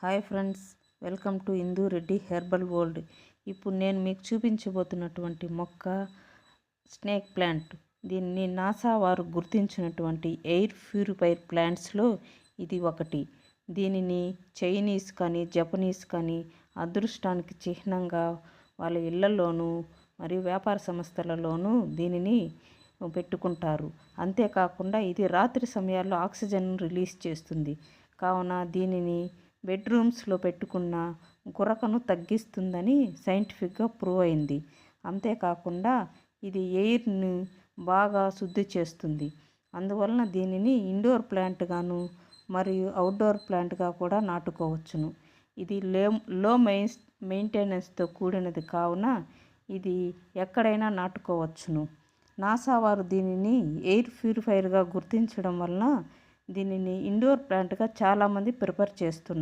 Hi friends, welcome to Indu Reddy herbal world. ఇప్పుడు నేను మీకు చూపించబోతున్నటువంటి మొక్క స్నేక్ ప్లాంట్. దీన్ని నాసా వారు గుర్తించినటువంటి ఎయిర్ ప్యూరిఫైర్ ప్లాంట్స్లో ఇది ఒకటి. దీనిని చైనీస్ కానీ జపనీస్ కానీ అదృష్టానికి చిహ్నంగా వాళ్ళ ఇళ్లలోనూ మరియు వ్యాపార సంస్థలలోనూ దీనిని పెట్టుకుంటారు. అంతేకాకుండా ఇది రాత్రి సమయాల్లో ఆక్సిజన్ రిలీజ్ చేస్తుంది. కావున దీనిని బెడ్రూమ్స్లో పెట్టుకున్న గురకను తగ్గిస్తుందని సైంటిఫిక్గా ప్రూవ్ అయింది. అంతేకాకుండా ఇది ఎయిర్ని బాగా శుద్ధి చేస్తుంది. అందువలన దీనిని ఇండోర్ ప్లాంట్గాను మరియు అవుట్డోర్ ప్లాంట్గా కూడా నాటుకోవచ్చును. ఇది లో మెయింటెనెన్స్తో కూడినది కావున ఇది ఎక్కడైనా నాటుకోవచ్చును. నాసా వారు దీనిని ఎయిర్ ప్యూరిఫైర్గా గుర్తించడం వలన దీనిని ఇండోర్ ప్లాంట్గా చాలామంది ప్రిఫర్ చేస్తున్నారు.